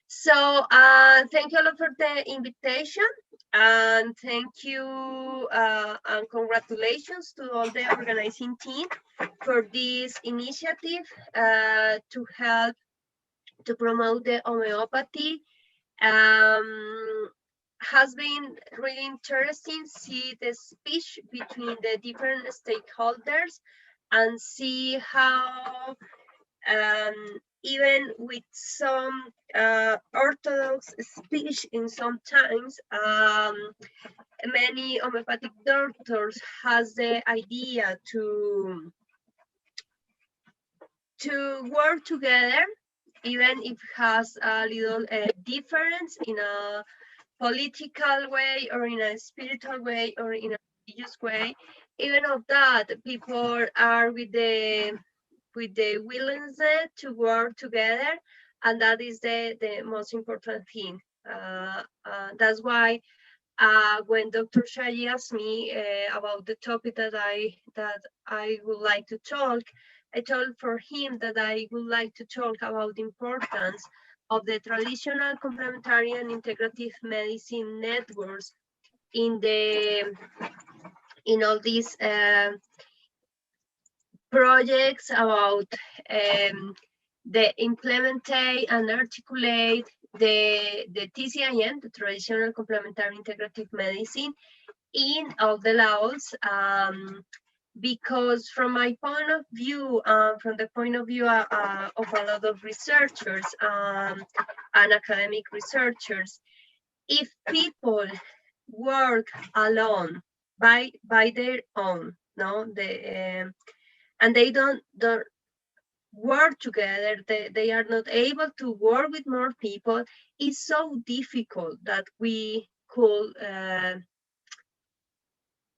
So thank you all for the invitation, and thank you and congratulations to all the organizing team for this initiative to help to promote the homeopathy. Has been really interesting see the speech between the different stakeholders and see how even with some orthodox speech in some times, many homeopathic doctors has the idea to work together, even if it has a little difference in a political way or in a spiritual way or in a religious way. Even of that, people are with the willingness to work together, and that is the most important thing. That's why when Dr. Shayi asked me about the topic that I would like to talk, I told for him that I would like to talk about the importance of the traditional complementary and integrative medicine networks in all these projects about the implementate and articulate the TCIM, the traditional complementary integrative medicine, in all the levels. Because from my point of view, from the point of view of a lot of researchers and academic researchers, if people work alone by their own, no, and they don't work together, they are not able to work with more people, it's so difficult that we could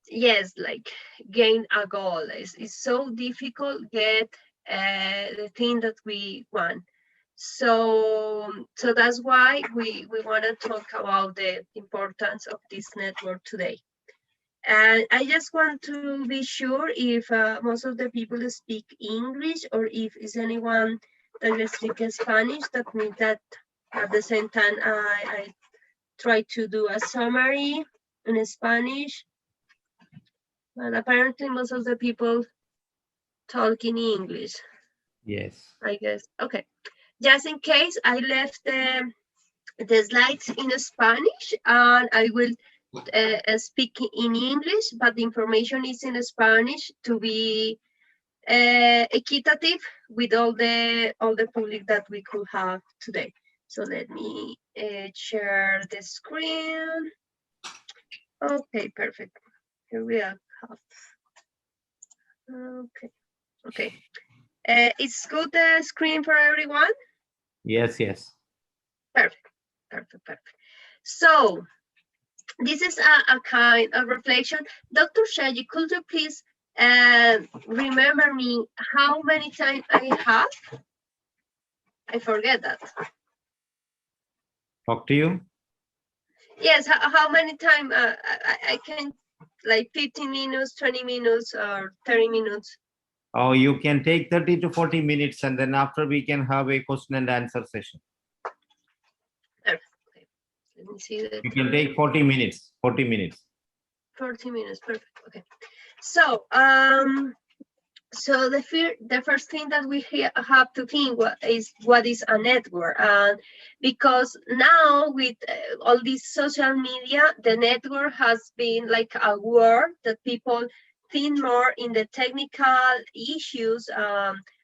yes, like gain a goal. It's so difficult get the thing that we want. So that's why we want to talk about the importance of this network today. And I just want to be sure if most of the people speak English, or if is anyone that speaks Spanish. That means that at the same time I try to do a summary in Spanish. But apparently most of the people talk in English. Yes. I guess. Okay. Just in case, I left the slides in Spanish, and I will speak in English, but the information is in Spanish to be equitative with all the public that we could have today. So let me share the screen. Okay, perfect. Here we are. Okay. Okay. It's good the screen for everyone? Yes, yes. Perfect, perfect, perfect. So this is a kind of reflection. Dr. Shayi, could you please remember me how many times I have? I forget that. Talk to you? Yes, how many times I can, like 15 minutes, 20 minutes, or 30 minutes? Oh, you can take 30 to 40 minutes, and then after we can have a question and answer session. Perfect. Okay. Let me see the You can take 40 minutes. 40 minutes. 40 minutes. Perfect. Okay. So so the first thing that we have to think what is a network, because now with all this social media, the network has been like a word that people think more in the technical issues, and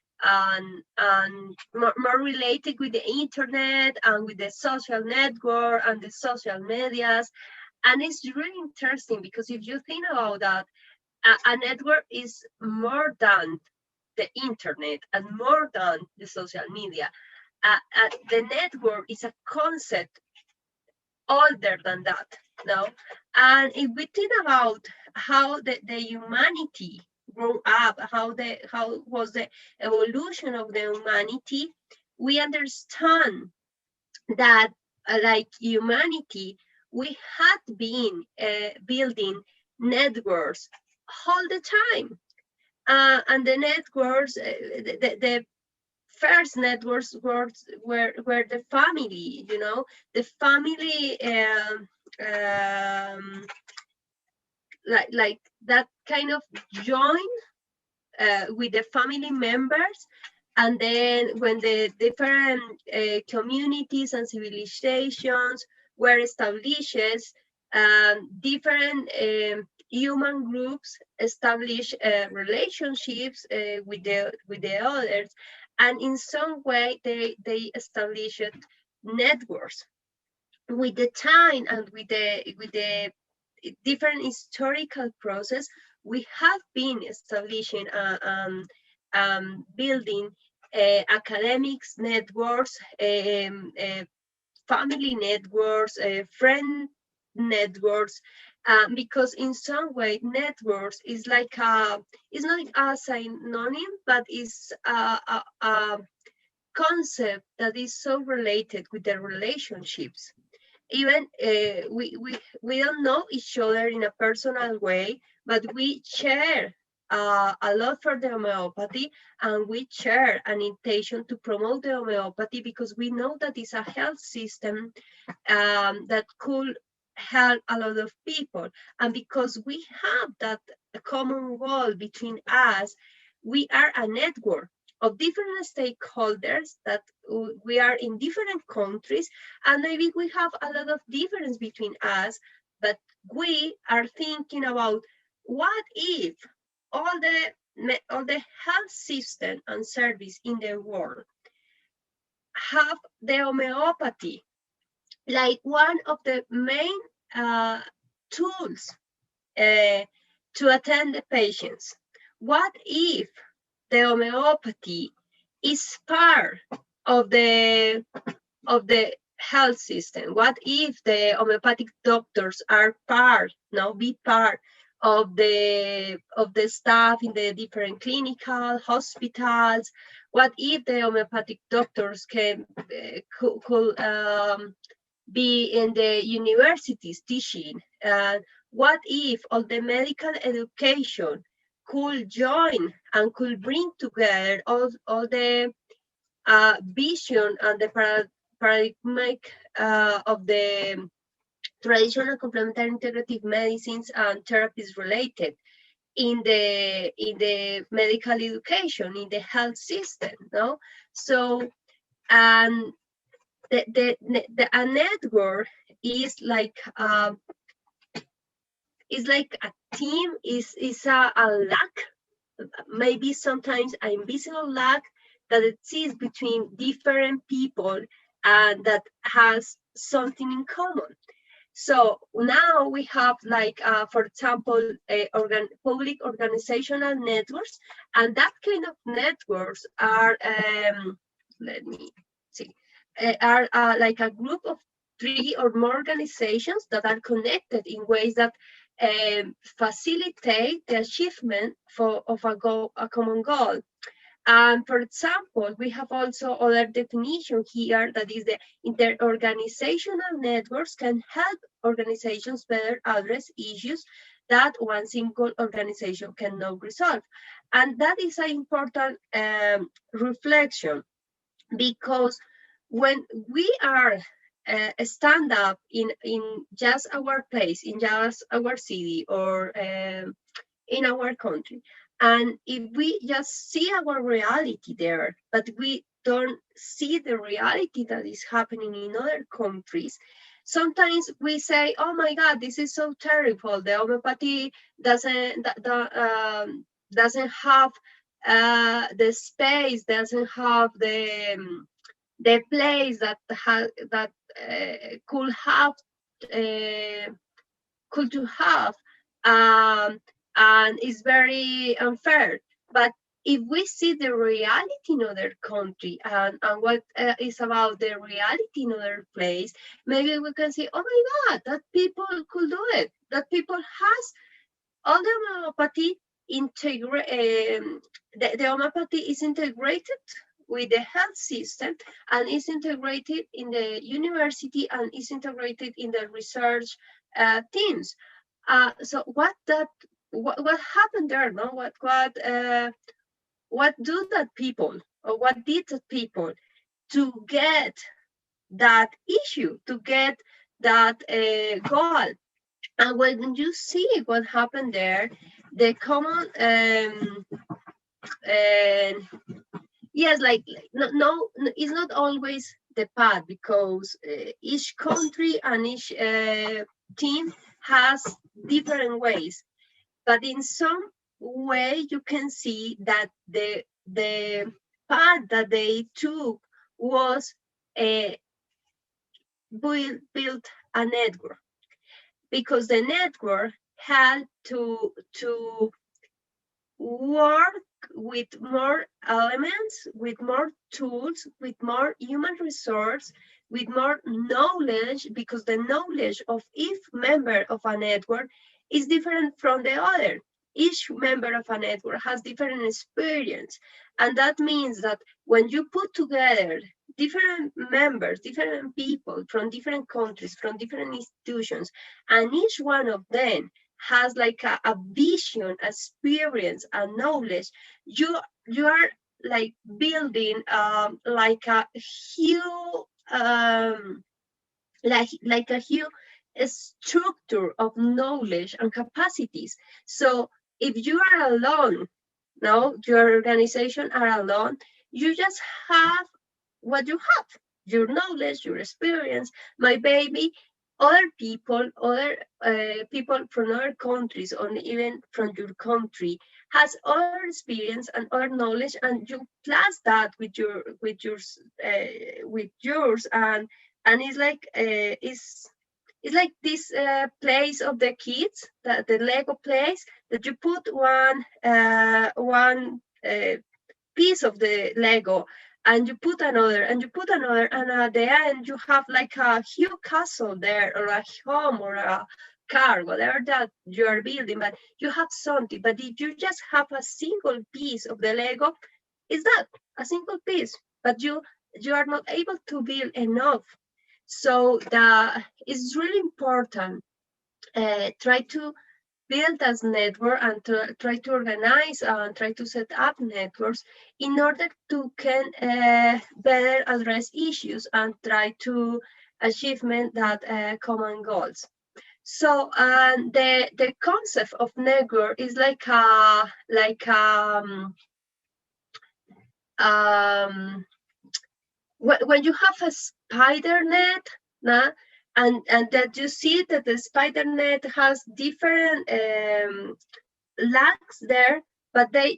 more related with the internet and with the social network and the social medias. And it's really interesting, because if you think about that, a network is more than the internet and more than the social media. The network is a concept older than that, no? And if we think about how the humanity grew up, how was the evolution of the humanity, we understand that like humanity, we had been building networks all the time. And the networks, the first networks were the family, you know, the family, like that kind of join with the family members. And then when the different communities and civilizations were established, different human groups establish relationships with the others, and in some way they established networks. With the time and with the different historical process, we have been establishing building academics networks, family networks, friend networks, because in some way networks is like it's not a synonym, but it's a concept that is so related with the relationships. Even we don't know each other in a personal way, but we share a lot for the homeopathy, and we share an intention to promote the homeopathy because we know that it's a health system that could help a lot of people. And because we have that common goal between us, we are a network of different stakeholders that we are in different countries, and maybe we have a lot of difference between us, but we are thinking about what if all the health system and service in the world have the homeopathy like one of the main tools to attend the patients. What if the homeopathy is part of the health system? What if the homeopathic doctors are be part of the staff in the different clinical hospitals? What if the homeopathic doctors could be in the universities teaching? What if all the medical education could join and could bring together all the vision and the paradigmatic of the traditional complementary integrative medicines and therapies related in the medical education, in the health system, no? So, and the a network is like a team, is a lack, maybe sometimes an invisible lack that exists between different people and that has something in common. So now we have like, for example, public organizational networks, and that kind of networks are, let me see, are like a group of 3 or more organizations that are connected in ways that facilitate the achievement of a common goal. And for example, we have also other definition here, that is the inter-organizational networks can help organizations better address issues that one single organization cannot resolve. And that is an important reflection, because when we are stand up in just our place, in just our city, or in our country, and if we just see our reality there, but we don't see the reality that is happening in other countries, sometimes we say, oh my God, this is so terrible. The homeopathy doesn't have the space, doesn't have the place that could to have, and is very unfair. But if we see the reality in other country, and what is about the reality in other place, maybe we can say, oh my God, that people could do it. That people has all the homeopathy the homeopathy is integrated with the health system, and is integrated in the university, and is integrated in the research teams. So what happened there? No, what do that people or what did the people to get that issue, to get that goal. And when you see what happened there, the common yes, like no, it's not always the path, because each country and each team has different ways, but in some way you can see that the path that they took was built a network, because the network had to work with more elements, with more tools, with more human resource, with more knowledge, because the knowledge of each member of a network is different from the other. Each member of a network has different experience. And that means that when you put together different members, different people from different countries, from different institutions, and each one of them has like a vision, experience, and knowledge, you are like building like a huge like a huge structure of knowledge and capacities. So if you are alone, no, your organization are alone, you just have what you have, your knowledge, your experience. My baby, other people from other countries, or even from your country, has other experience and other knowledge, and you plus that with yours, and it's like it's like this place of the kids, the Lego place, that you put one piece of the Lego, and you put another, and you put another, and at the end you have like a huge castle there, or a home, or a car, whatever that you are building, but you have something. But if you just have a single piece of the Lego, is that a single piece? But you are not able to build enough. So it's really important. Try to build as network, and try to organize and try to set up networks in order to can better address issues and try to achievement that common goals. So the concept of network is like when you have a spider net, nah, and that you see that the spider net has different lags there, but they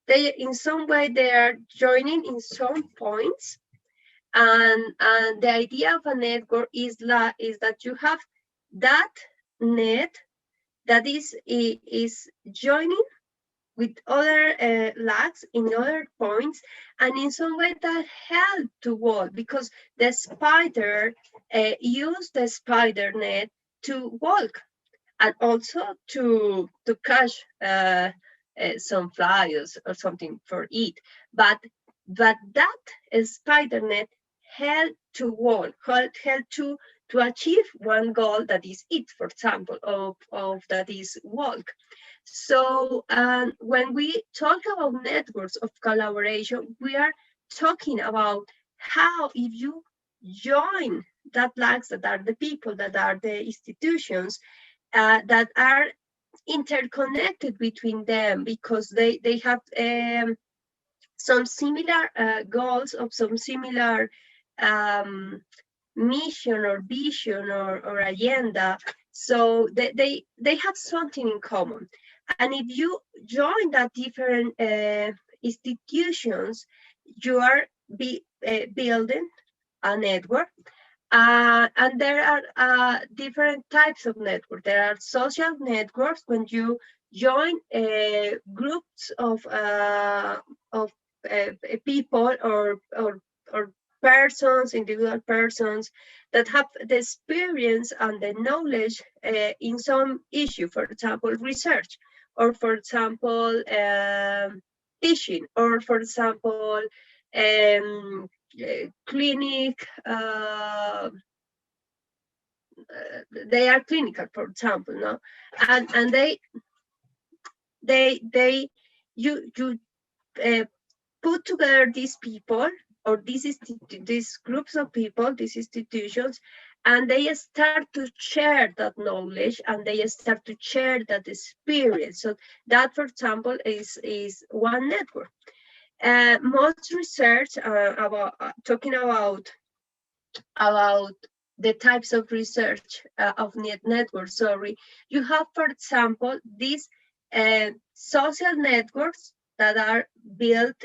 in some way they are joining in some points, and the idea of a network is that you have that net that is joining with other lags in other points, and in some way that help to walk, because the spider use the spider net to walk, and also to catch some flies or something for eat. But that spider net help to walk, help to achieve one goal, that is eat, for example, of that is walk. So when we talk about networks of collaboration, we are talking about how, if you join that lags, that are the people, that are the institutions, that are interconnected between them, because they have some similar goals, of some similar mission or vision or agenda. So they have something in common. And if you join that different institutions, you are building a network. And there are different types of networks. There are social networks, when you join groups of people or persons, individual persons, that have the experience and the knowledge in some issue, for example, research, or for example, teaching, or for example, clinic. They are clinical, for example, no, and you put together these people or these groups of people, these institutions, and they start to share that knowledge and they start to share that experience. So that, for example, is one network. Most research about talking about the types of research of networks. Sorry, you have, for example, these social networks that are built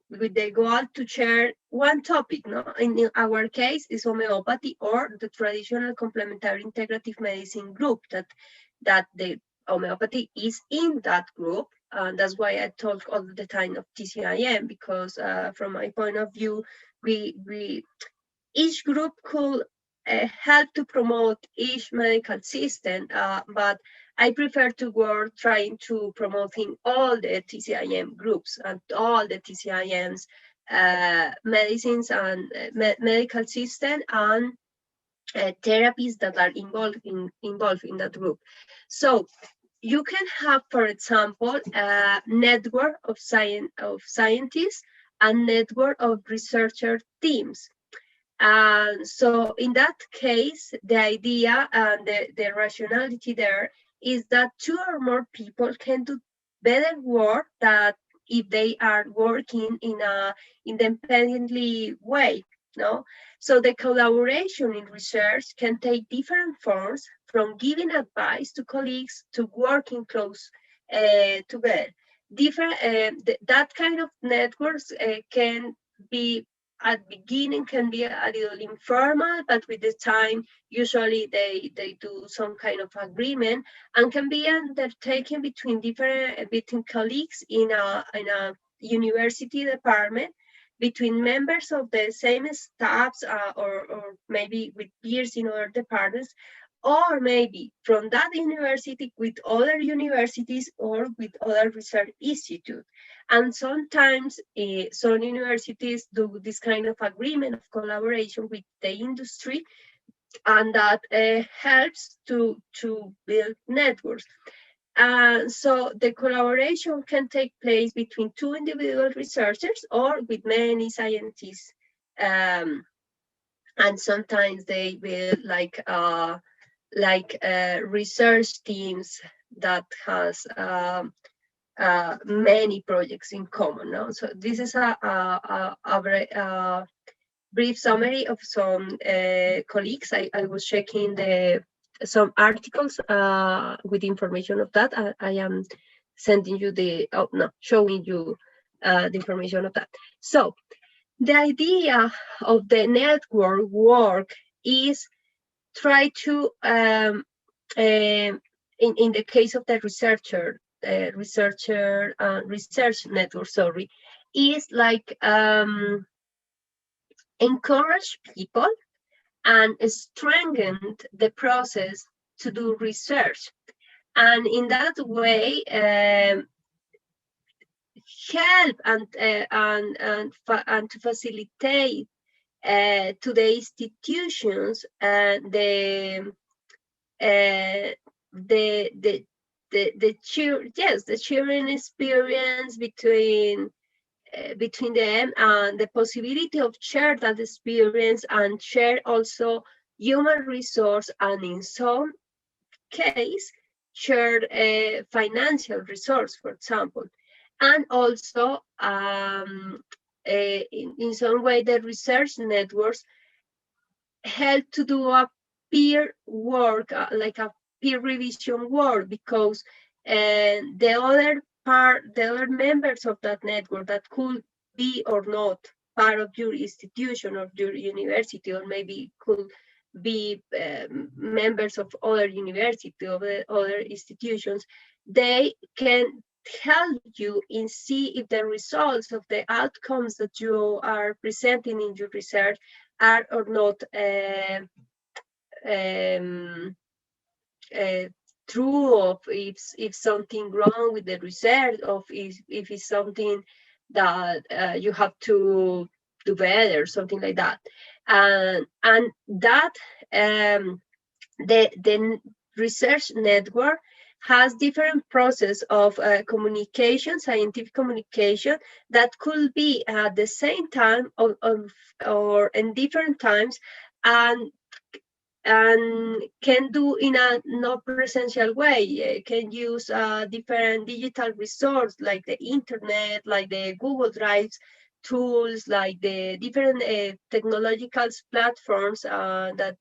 with the goal to share one topic. No, in our case, is homeopathy or the traditional complementary integrative medicine group. That the homeopathy is in that group. And that's why I talk all the time of TCIM, because from my point of view, we each group could help to promote each medical system, but I prefer to work trying to promoting all the TCIM groups and all the TCIM's medicines and medical system and therapies that are involved in that group. So you can have, for example, a network of scientists and network of researcher teams. And so in that case, the idea and the rationality there is that two or more people can do better work than if they are working in a independently way. No, so the collaboration in research can take different forms, from giving advice to colleagues to working close together. That kind of networks can be, at beginning, can be a little informal, but with the time, usually they do some kind of agreement and can be undertaken between colleagues in a university department, between members of the same staffs, or maybe with peers in other departments, or maybe from that university with other universities or with other research institutes. And sometimes some universities do this kind of agreement of collaboration with the industry, and that helps to build networks. So the collaboration can take place between two individual researchers or with many scientists. And sometimes they will research teams that has many projects in common. No? So this is a brief summary of some colleagues. I was checking some articles with information of that. I am sending you showing you the information of that. So the idea of the network work is try to, in the case of the research network, sorry, is like encourage people and strengthen the process to do research, and in that way help and to facilitate to the institutions the sharing experience between them, and the possibility of share that experience and share also human resource, and in some case share financial resource, for example. And also in some way the research networks help to do a peer work, like a peer revision work, because the other members of that network that could be or not part of your institution or your university, or maybe could be members of other university or other institutions, they can help you in see if the results of the outcomes that you are presenting in your research are or not true, of if something wrong with the research, of if it's something that you have to do better, something like that. And that the research network has different process of communication, scientific communication, that could be at the same time or in different times, and can do in a not presential way, can use different digital resources like the internet, like the Google Drives tools, like the different technological platforms that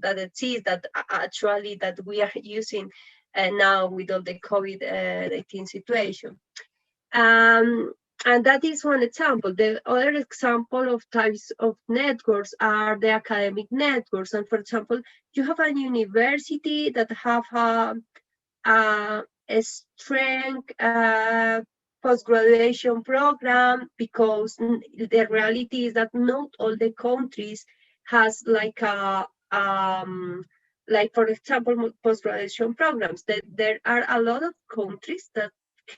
exist, that actually that we are using now with all the COVID-19 situation. Um, and that is one example. The other example of types of networks are the academic networks. And for example, you have a university that have a strength post-graduation program, because the reality is that not all the countries has like like for example post-graduation programs. That there are a lot of countries that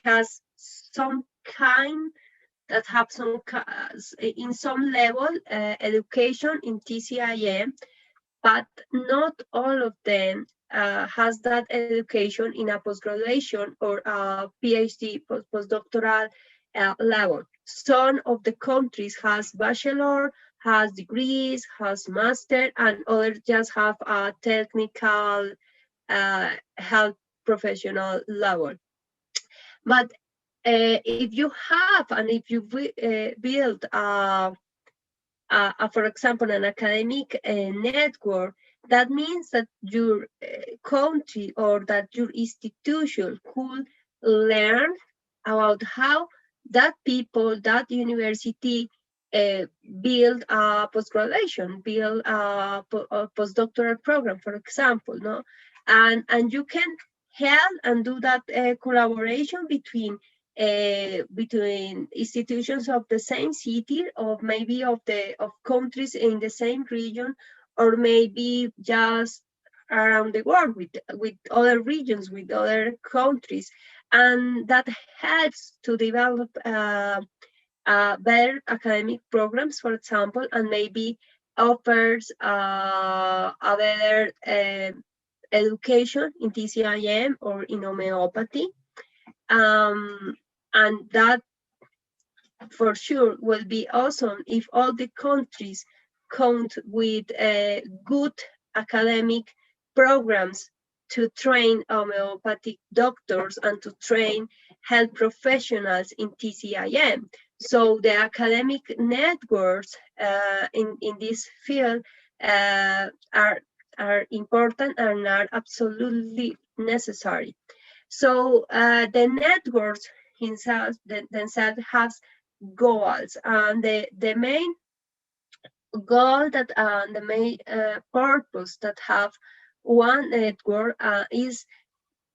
has some kind that have some in some level education in TCIM, but not all of them has that education in a post-graduation or a PhD, postdoctoral level. Some of the countries has bachelor, has degrees, has master, and others just have a technical health professional level. But if you have, and if you build for example, an academic network, that means that your country or that your institution could learn about how that people, that university build a post-graduation, build a postdoctoral program, for example, no? And you can help and do that collaboration between institutions of the same city, or maybe of countries in the same region, or maybe just around the world with other regions, with other countries, and that helps to develop better academic programs, for example, and maybe offers a better education in TCIM or in homeopathy. And that for sure will be awesome if all the countries count with good academic programs to train homeopathic doctors and to train health professionals in TCIM. So the academic networks in this field are important and are absolutely necessary. So the networks themselves have goals, and the main goal that the main purpose that have one network is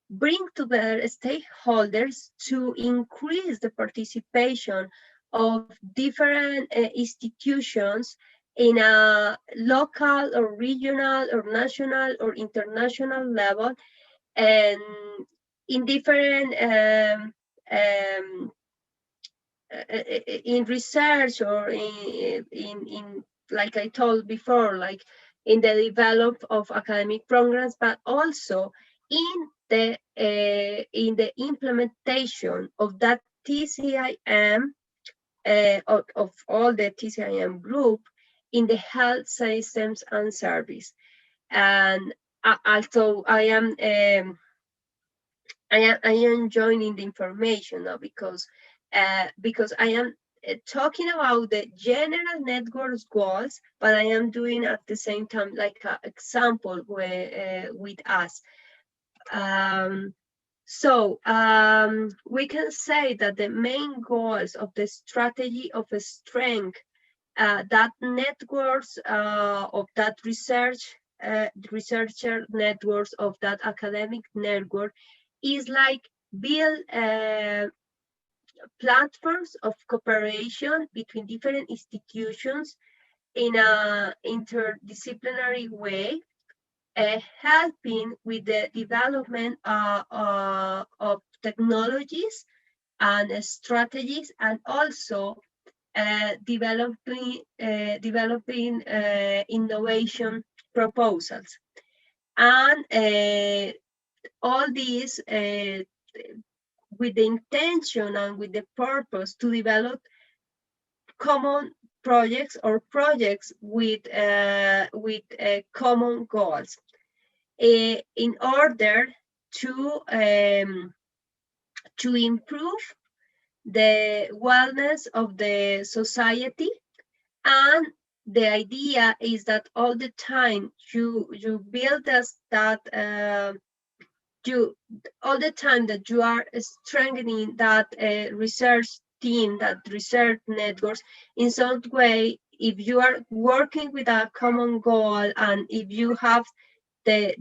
bring together stakeholders to increase the participation of different institutions in a local or regional or national or international level, and in different in research, or in like I told before, like in the development of academic programs, but also in the implementation of that TCIM, of all the TCIM group in the health systems and service. And also I am joining the information now, because I am talking about the general networks goals, but I am doing at the same time like an example with us. So we can say that the main goals of the strategy of a strength, that networks of that researcher networks of that academic network, is like build platforms of cooperation between different institutions in an interdisciplinary way, helping with the development of technologies and strategies, and also developing innovation proposals. And all these with the intention and with the purpose to develop common projects or projects with common goals in order to improve the wellness of the society. And the idea is that all the time you build that you all the time that you are strengthening that research team, that research networks in some way. If you are working with a common goal, and if you have the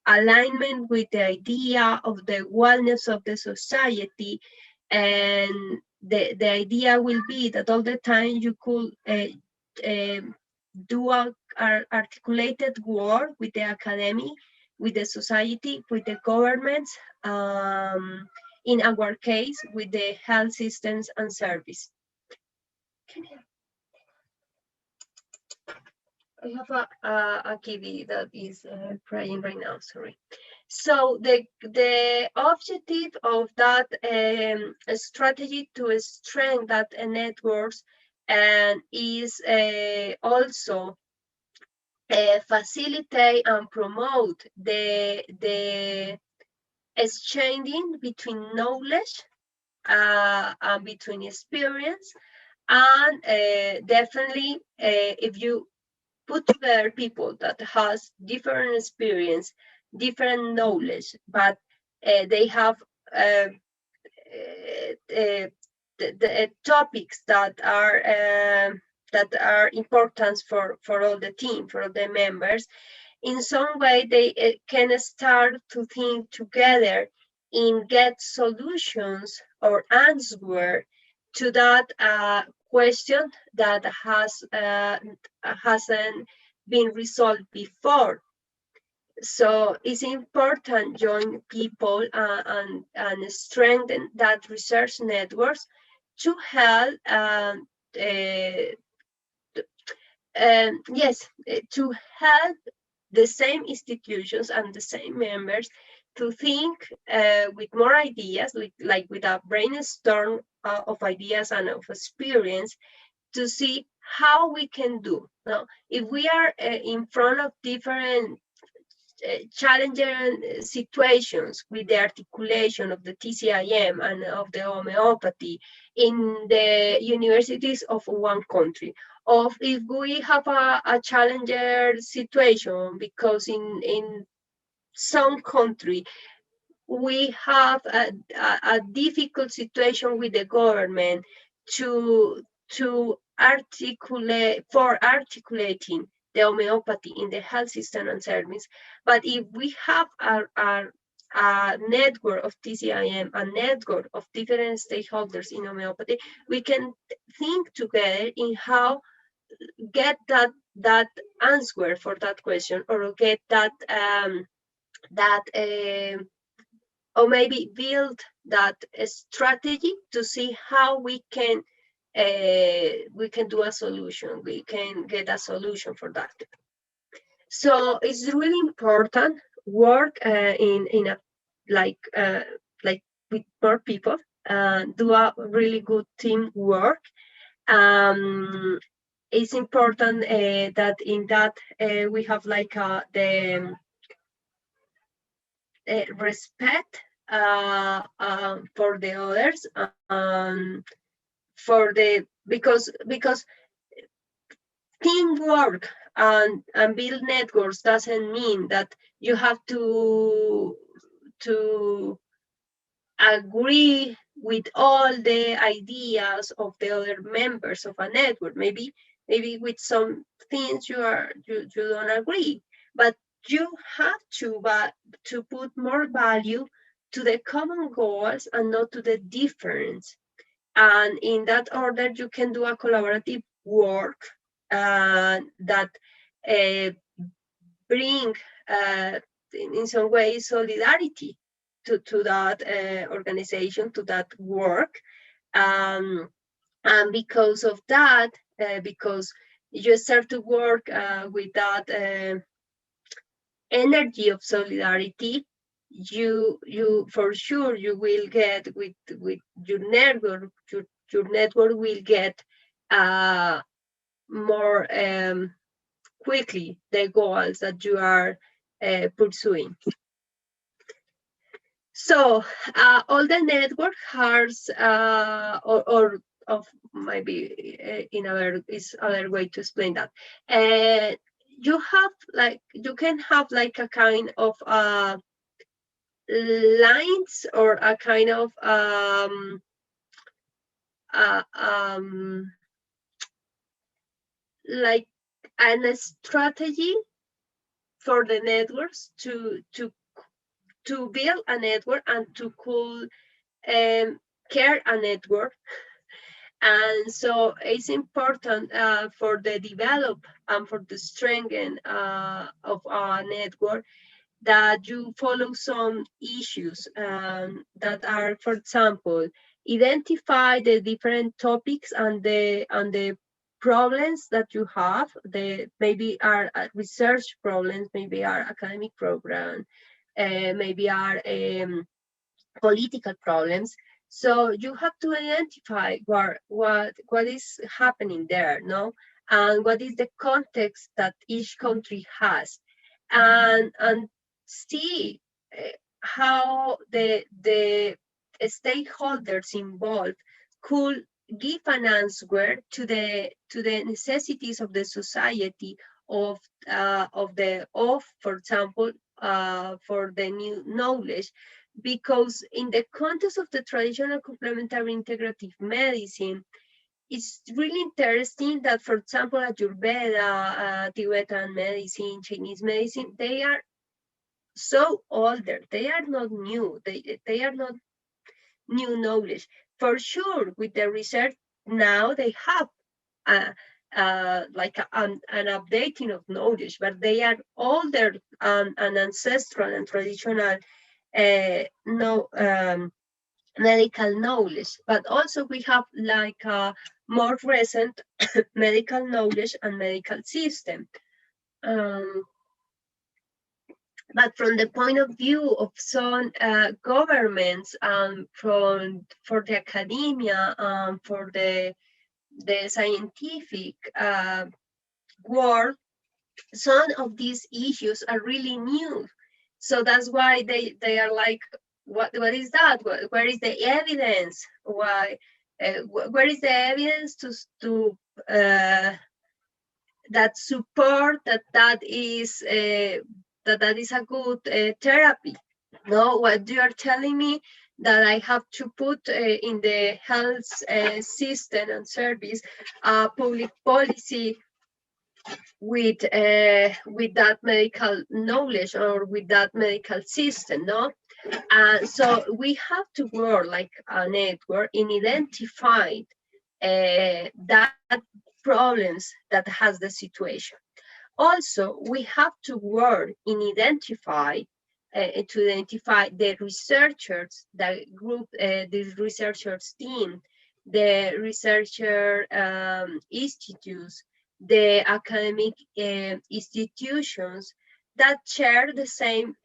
alignment with the idea of the wellness of the society, and the idea will be that all the time you could do articulated work with the academy, with the society, with the governments, in our case, with the health systems and service. I have a kitty that is crying right now, sorry. So the objective of that strategy to strengthen that networks and is also facilitate and promote the exchanging between knowledge and between experience, and definitely if you put together people that has different experience, different knowledge, but they have the topics that are important for all the team, for all the members. In some way, they can start to think together and get solutions or answer to that question that hasn't been resolved before. So it's important join people and strengthen that research networks to help to help the same institutions and the same members to think with more ideas, with a brainstorm of ideas and of experience, to see how we can do. Now, if we are in front of different challenging situations with the articulation of the TCIM and of the homeopathy in the universities of one country, or if we have a challenger situation because in some country we have a difficult situation with the government to articulating the homeopathy in the health system and service. But if we have a network of TCIM, a network of different stakeholders in homeopathy, we can think together in how get that answer for that question, or get that or maybe build that strategy to see how we can do a solution. We can get a solution for that. So it's really important work in a like with more people, do a really good teamwork. It's important that in that we have like the respect for the others, for the because teamwork and build networks doesn't mean that you have to agree with all the ideas of the other members of a network. Maybe with some things you don't agree, but you have to put more value to the common goals and not to the difference. And in that order, you can do a collaborative work that bring in some way solidarity to that organization, to that work. And because of that, because you start to work with that energy of solidarity, you for sure you will get with your network. Your network will get more quickly the goals that you are pursuing. So all the network has or of maybe in other way to explain that. You have like you can have like a kind of lines or a kind of uh, um, like a strategy for the networks to build a network and to cool care a network. And so it's important for the develop and for the strengthen of our network that you follow some issues that are, for example, identify the different topics and the problems that you have. The maybe are research problems, maybe are academic program, maybe are political problems. So you have to identify what is happening there, no, and what is the context that each country has, and see how the stakeholders involved could give an answer to the necessities of the society of for example for the new knowledge, because in the context of the traditional complementary integrative medicine, it's really interesting that, for example, Ayurveda, Tibetan medicine, Chinese medicine, they are so older. They are not new. They are not new knowledge. For sure, with the research now, they have like an updating of knowledge, but they are older and ancestral and traditional no medical knowledge. But also we have like a more recent medical knowledge and medical system. But from the point of view of some governments, for the academia, for the scientific world, some of these issues are really new. So that's why they are like, what is that? Where is the evidence? Why? Where is the evidence to that support that is a good therapy? No, what you are telling me that I have to put in the health system and service public policy with that medical knowledge or with that medical system, no? So we have to work like a network in identifying that problems that has the situation. Also, we have to work in identify the researchers, the group, the researchers team, the researcher institutes, the academic institutions that share the same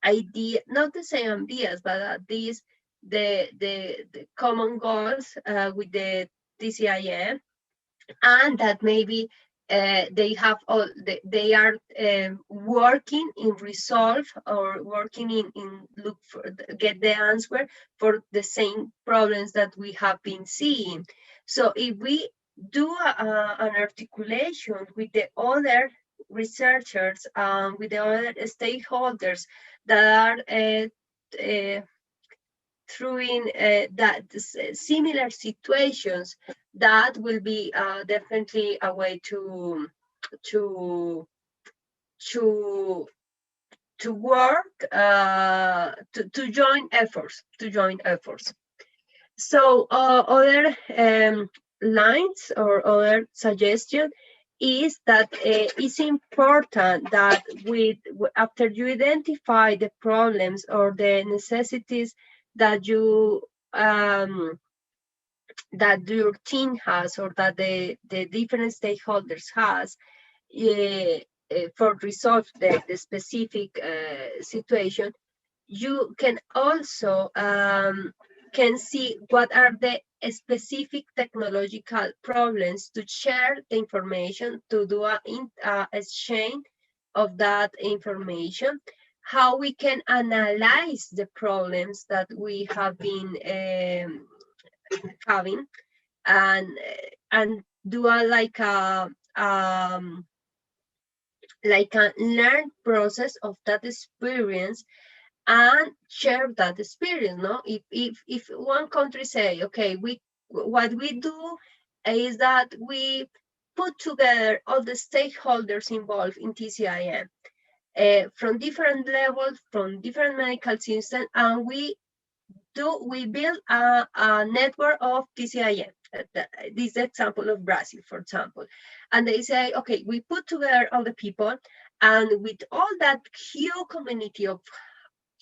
idea, not the same ideas, but at least the common goals with the TCIM, and that maybe they have all they are working in resolve or working in look for get the answer for the same problems that we have been seeing. So if we do an articulation with the other researchers, with the other stakeholders that are through that similar situations, that will be definitely a way to work to join efforts. So other lines or other suggestion is that it's important that after you identify the problems or the necessities that you that your team has or that the different stakeholders has, for resolve the specific situation, you can also can see what are the specific technological problems to share the information, to do a exchange of that information, how we can analyze the problems that we have been having, and do a like a learned process of that experience and share that experience. No, if one country say, okay, what we do is that we put together all the stakeholders involved in TCIM from different levels, from different medical systems, and we build a network of TCIM. This example of Brazil, for example, and they say, okay, we put together all the people, and with all that huge community of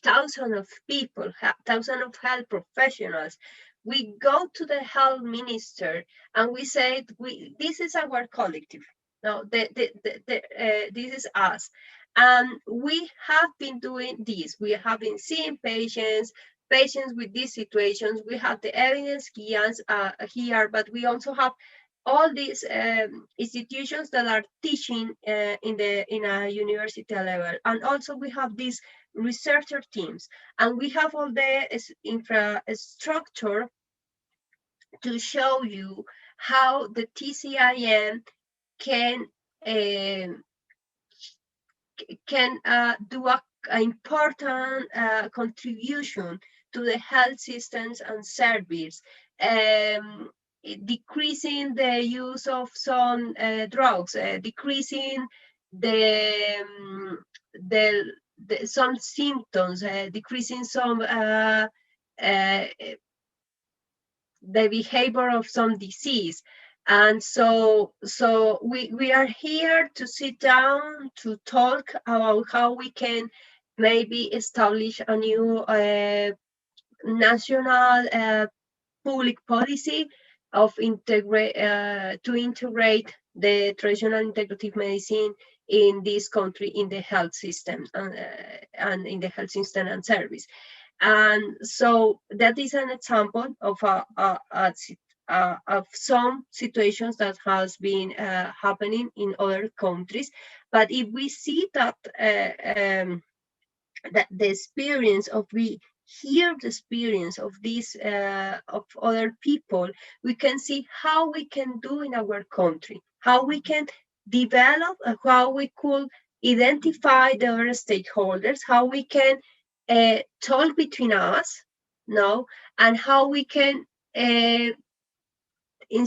thousands of people, thousands of health professionals, we go to the health minister and we say, this is our collective. No, this is us. And we have been doing this. We have been seeing patients with these situations. We have the evidence here, but we also have all these institutions that are teaching in a university level. And also we have these researcher teams, and we have all the infrastructure to show you how the TCIM can do an important contribution to the health systems and service, decreasing the use of some drugs, decreasing some symptoms, decreasing some the behavior of some disease. And so we are here to sit down to talk about how we can maybe establish a new national public policy of to integrate the traditional integrative medicine in this country, in the health system and in the health system and service. And so that is an example of of some situations that has been happening in other countries. But if we see that that the experience of we hear the experience of these of other people, we can see how we can do in our country, how we can develop, how we could identify the other stakeholders, how we can talk between us, no, and how we can in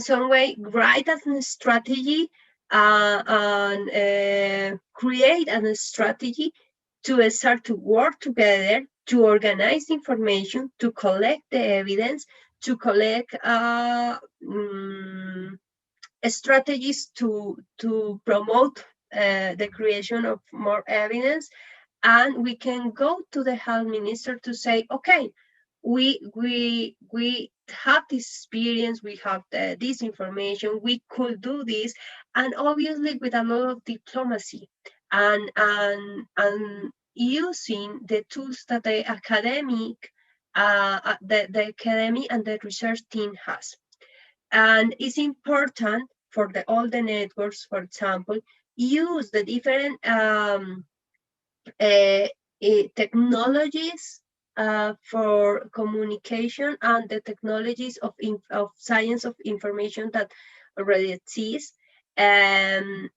some way write a strategy and create a strategy to start to work together, to organize information, to collect the evidence, to collect strategies to promote the creation of more evidence. And we can go to the health minister to say, okay, we have this experience, we have this information, we could do this, and obviously with a lot of diplomacy and using the tools that the academic the academy and the research team has. And it's important for all the networks, for example, use the different technologies for communication and the technologies of science of information that already exist, and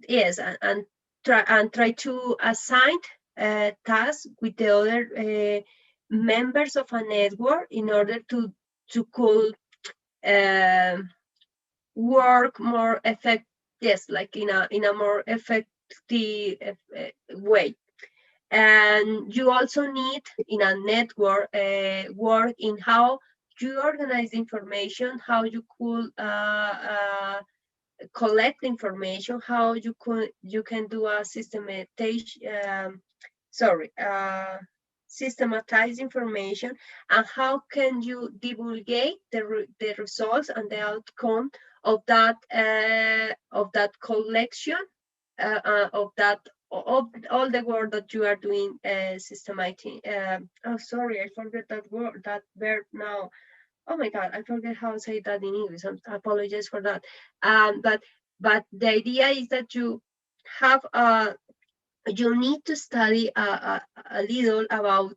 yes, and try to assign tasks with the other members of a network in order to could work more effective, yes, like in a more effective way. And you also need in a network work in how you organize information, how you could collect information, how you can do a systematize information, and how can you divulgate the results and the outcome of that collection of that of all the work that you are doing systematic. Oh, sorry, I forget that word, that verb now. Oh my God, I forget how to say that in English. I apologize for that. But the idea is that have you need to study a little about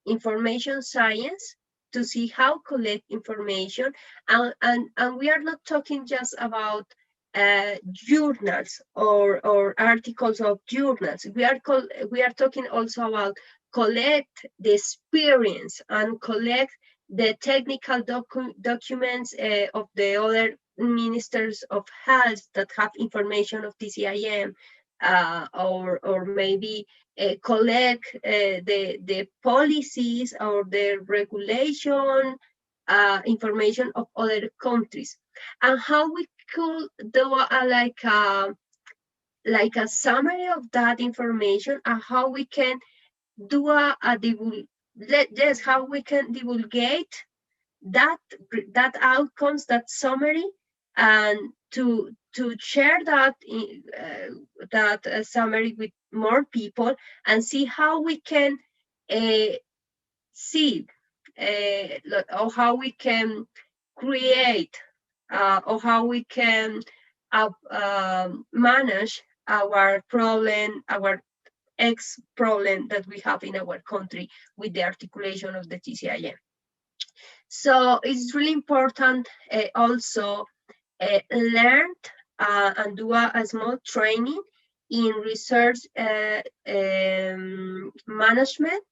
information science to see how collect information, and we are not talking just about journals or articles of journals. We are talking also about collect the experience and collect the technical documents of the other ministers of health that have information of TCIM, or maybe collect the policies or the regulation information of other countries, and how we could do like a summary of that information, and how we can do yes, how we can divulgate that outcomes, that summary, and to share that summary with more people, and see how we can see or how we can create or how we can manage our problem, our X problem that we have in our country with the articulation of the TCIM. So it's really important also learn and do a small training in research management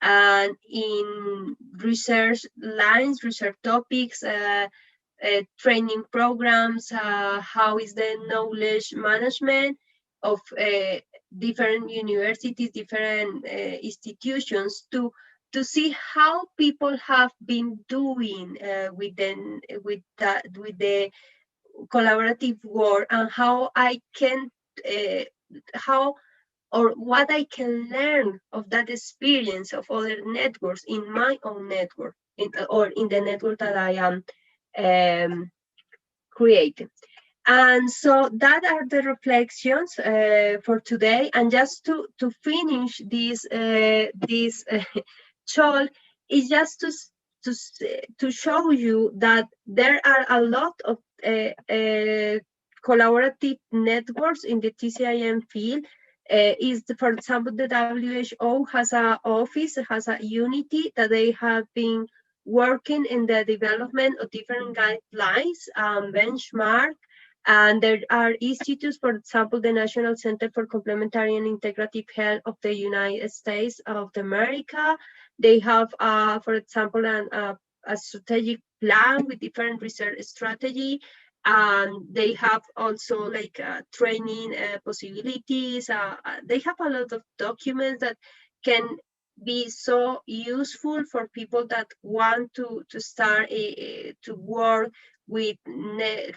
and in research lines, research topics, training programs, how is the knowledge management of different universities, different institutions, to see how people have been doing with the collaborative work, and how I can how or what I can learn of that experience of other networks in my own network, or in the network that I am creating. And so that are the reflections for today. And just to finish this talk, is just to show you that there are a lot of collaborative networks in the TCIM field. For example, the WHO has an office, has a unity that they have been working in the development of different guidelines, benchmark, and there are institutes, for example, the National Center for Complementary and Integrative Health of the United States of America. They have, for example, a strategic plan with different research strategy. And they have also like training possibilities. They have a lot of documents that can be so useful for people that want to start to work with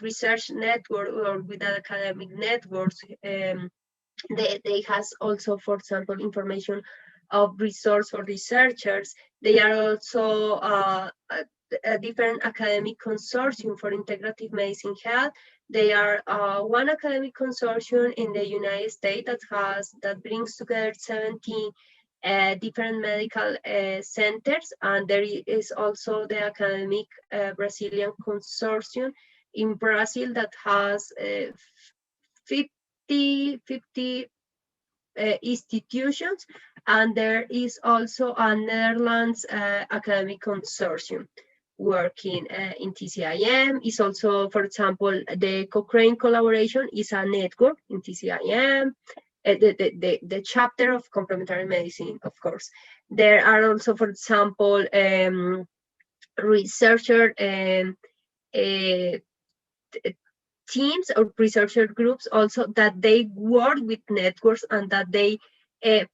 research network or with academic networks. They has also, for example, information of resource for researchers. They are also a different academic consortium for integrative medicine health. They are one academic consortium in the United States that brings together 17 different medical centers, and there is also the academic Brazilian consortium in Brazil that has 50 institutions, and there is also a Netherlands academic consortium working in TCIM. Is also, for example, the Cochrane collaboration is a network in TCIM. The chapter of complementary medicine, of course. There are also, for example, researcher teams or researcher groups also that they work with networks, and that they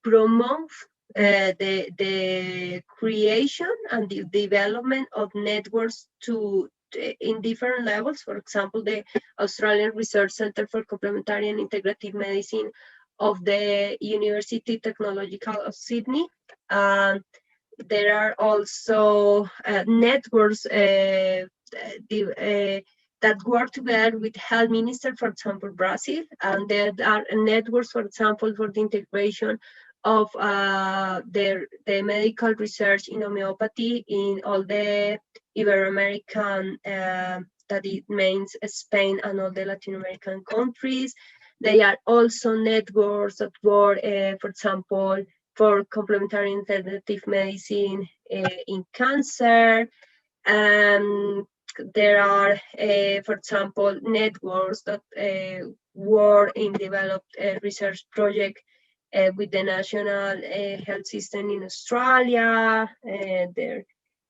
promote the creation and the development of networks in different levels. For example, the Australian Research Centre for Complementary and Integrative Medicine of the University Technological of Sydney. There are also networks that that work together with health minister, for example, Brazil, and there are networks, for example, for the integration of the medical research in homeopathy in all the Ibero-American, that it means Spain and all the Latin American countries. They are also networks that work, for example, for complementary integrative medicine in cancer. There are, for example, networks that work in developed research project with the national health system in Australia.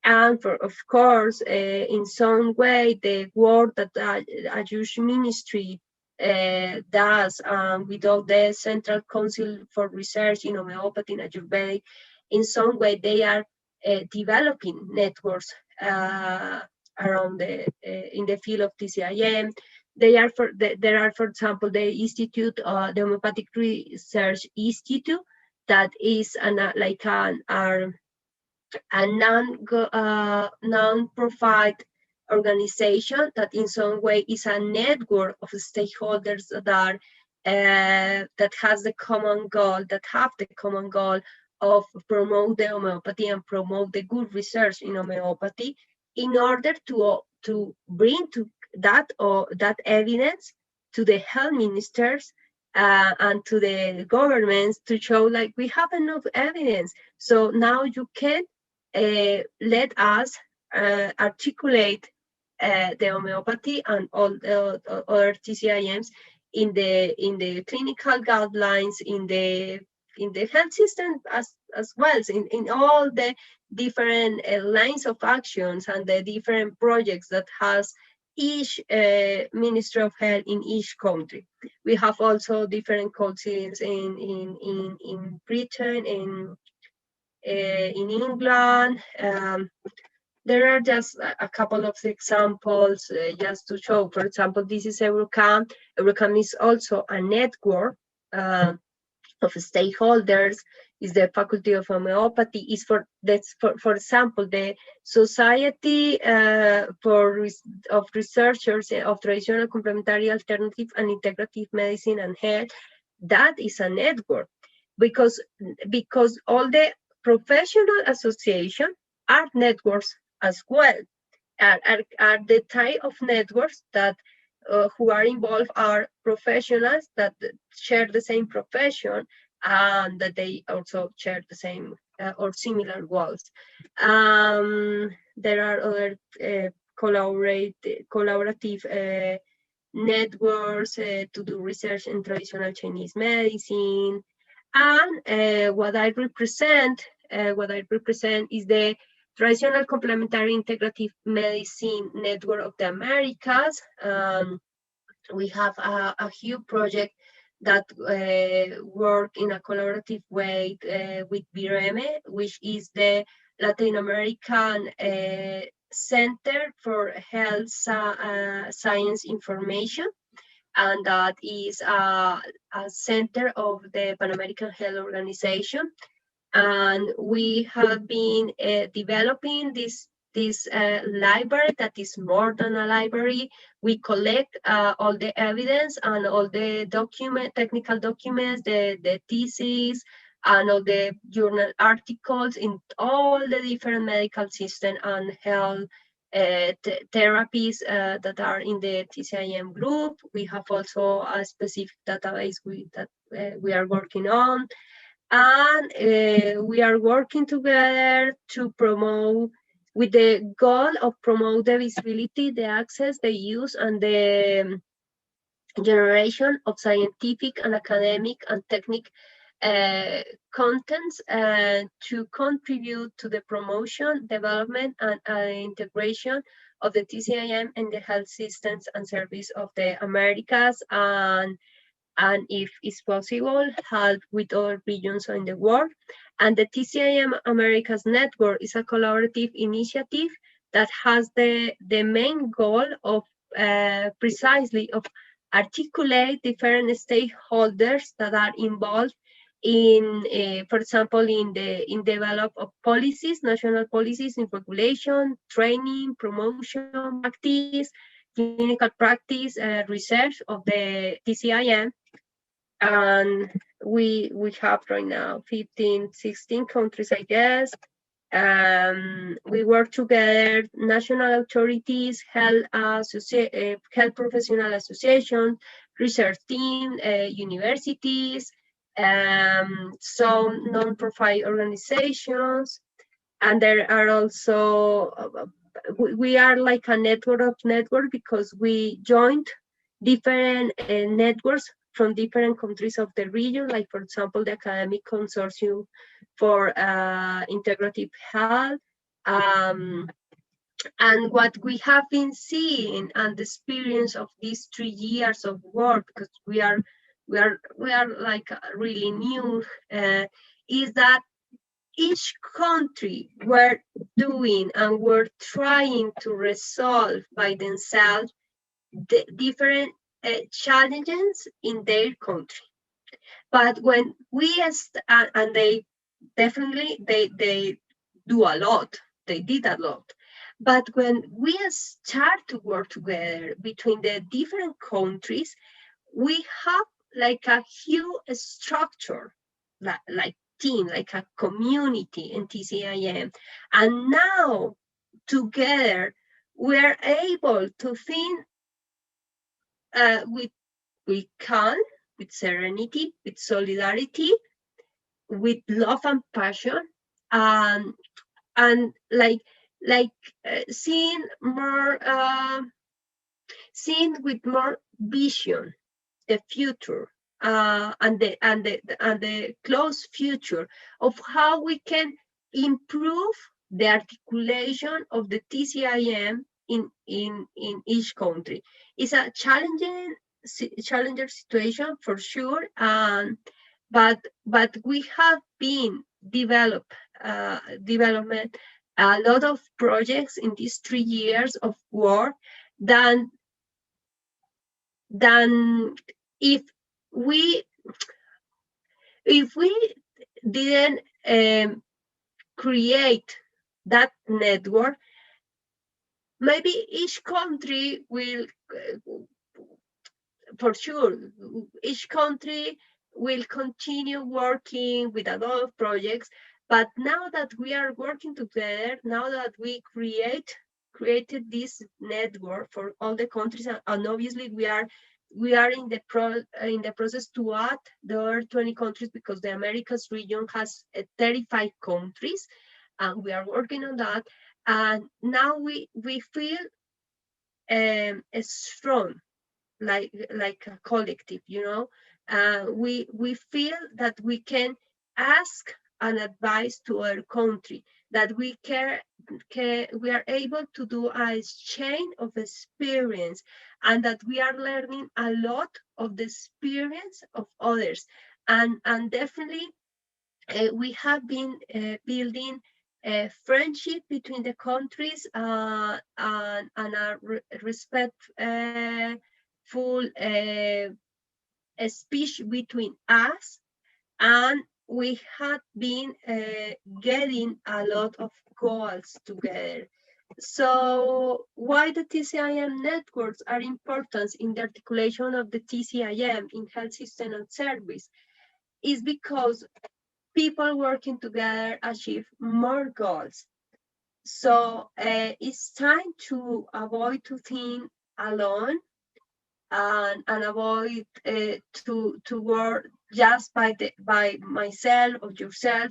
And of course, in some way, the work that a Jewish ministry does with all the Central Council for Research in Homeopathy and Ayurvedic, in some way they are developing networks around in the field of TCIM. There are, for example, the Institute, the Homeopathic Research Institute, that is a non-profit organization that in some way is a network of stakeholders that has the common goal of promote the homeopathy and promote the good research in homeopathy, in order to bring to that evidence to the health ministers and to the governments, to show like we have enough evidence. So now you can let us articulate the homeopathy and all the other TCIMs in the clinical guidelines, in the health system as well, in all the different lines of actions and the different projects that has each Ministry of Health in each country. We have also different councils in Britain, in England. There are just a couple of examples just to show. For example, this is Eurocam. Eurocam is also a network of stakeholders. Is the Faculty of Homeopathy. Is for example, the Society of Researchers of Traditional, Complementary, Alternative, and Integrative Medicine and Health. That is a network, because all the professional associations are networks as well, are the type of networks that who are involved are professionals that share the same profession and that they also share the same or similar goals. There are other collaborative networks to do research in traditional Chinese medicine. And what I represent is the Traditional Complementary Integrative Medicine Network of the Americas. We have a huge project that work in a collaborative way with BIREME, which is the Latin American Center for Health Science Information, and that is a center of the Pan American Health Organization. And we have been developing this library that is more than a library. We collect all the evidence and all the technical documents, the thesis, and all the journal articles in all the different medical system and health therapies that are in the TCIM group. We have also a specific database that we are working on. And we are working together to promote, with the goal of promote the visibility, the access, the use, and the generation of scientific and academic and technical contents to contribute to the promotion, development, and integration of the TCIM and the health systems and service of the Americas, and if it's possible, help with other regions in the world. And the TCIM Americas Network is a collaborative initiative that has the main goal of precisely of articulate different stakeholders that are involved in, for example, in develop of policies, national policies in regulation, training, promotion, practice, clinical practice research of the TCIM, and we have right now 15, 16 countries, I guess. We work together, national authorities, health professional association, research team, universities, some non-profit organizations, and there are also we are like a network because we joined different networks from different countries of the region, like for example the Academic Consortium for Integrative Health. And what we have been seeing and the experience of these 3 years of work, because we are like really new, is that each country were doing and were trying to resolve by themselves the different challenges in their country. But when we and they definitely they do a lot, they did a lot. But when we start to work together between the different countries, we have like a huge structure, like team, like a community in TCIM. And now together we are able to think with calm, with serenity, with solidarity, with love and passion, and seeing more, seeing with more vision the future, and the close future of how we can improve the articulation of the TCIM in each country. It's a challenging situation for sure, but we have been development a lot of projects in these 3 years of work than if we didn't create that network. Maybe each country will, for sure, each country will continue working with a lot of projects. But now that we are working together, now that we created this network for all the countries, and obviously we are in the process to add the other 20 countries, because the Americas region has 35 countries, and we are working on that. And now we feel strong, like a collective, we feel that we can ask an advice to our country, that we are able to do a chain of experience, and that we are learning a lot of the experience of others, and definitely we have been building a friendship between the countries, and a respectful speech between us, and we have been getting a lot of goals together. So why the TCIM networks are important in the articulation of the TCIM in health system and service is because people working together achieve more goals. So it's time to avoid to think alone, and avoid to work just by myself or yourself.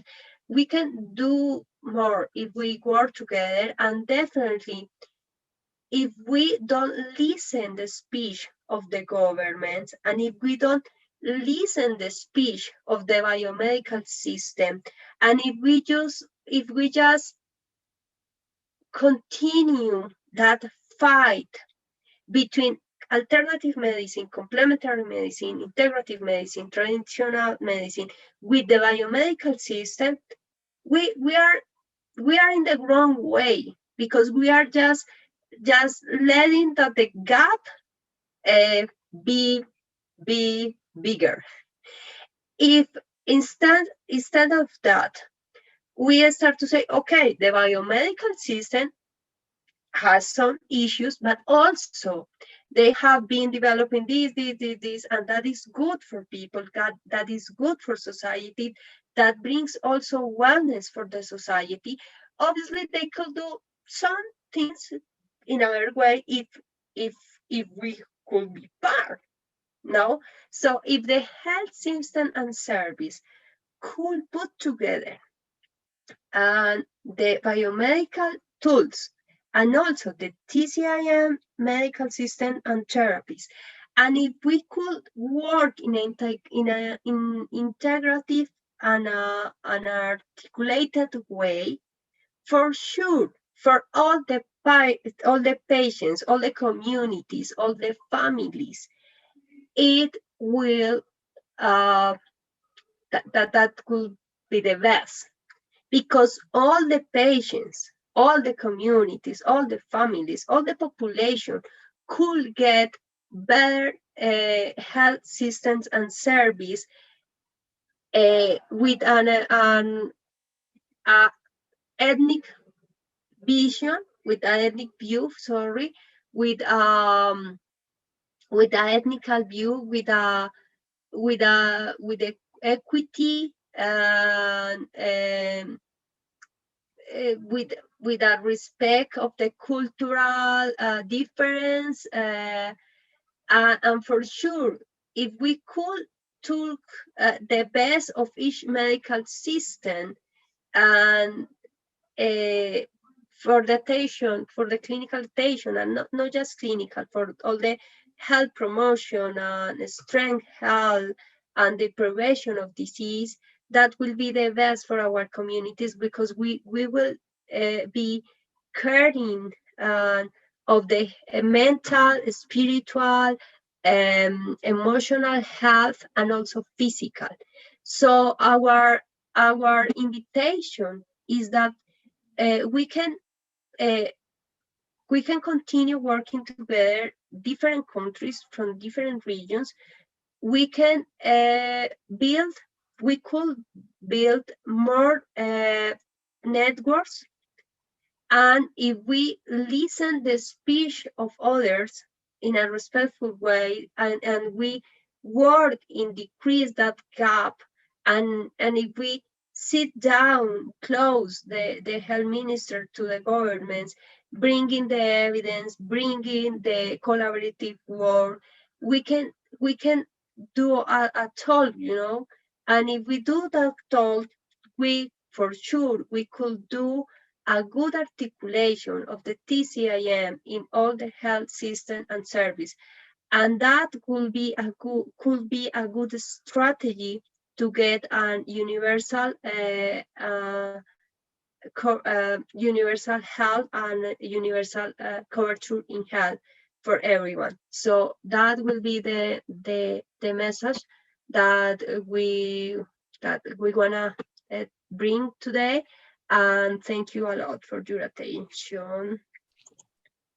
We can do more if we work together, and definitely if we don't listen the speech of the government, and if we don't listen the speech of the biomedical system, and if we just continue that fight between alternative medicine, complementary medicine, integrative medicine, traditional medicine with the biomedical system, we are in the wrong way, because we are just letting that the gap be bigger. If instead of that, we start to say, okay, the biomedical system has some issues, but also they have been developing this, and that is good for people, that is good for society, that brings also wellness for the society. Obviously, they could do some things in another way if if we could be part. No, so if the health system and service could put together and the biomedical tools and also the TCIM medical system and therapies. And if we could work in in integrative and an articulated way, for sure, for all the patients, all the communities, all the families, it will that could be the best, because all the patients, all the communities, all the families, all the population could get better health systems and service with an ethnic vision, with an ethnic view, sorry, with an ethnical view, with the equity and with a respect of the cultural difference, and for sure, if we could took the best of each medical system and uh, for the attention, for the clinical attention, and not just clinical, for all the health promotion and strength health and the prevention of disease, that will be the best for our communities, because we will be caring of the mental, spiritual, emotional health, and also physical. So our invitation is that uh, we can uh, we can continue working together, different countries from different regions. We can build, we could build more networks, and if we listen the speech of others in a respectful way, and we work in decrease that gap, and if we sit down close the health minister to the governments, bringing the evidence, bringing the collaborative work, we can we can do a talk, and if we do that talk, we for sure we could do a good articulation of the TCIM in all the health system and service. And that could be a good strategy to get an universal health and universal coverage in health for everyone. So that will be the message that we wanna bring today. And thank you a lot for your attention.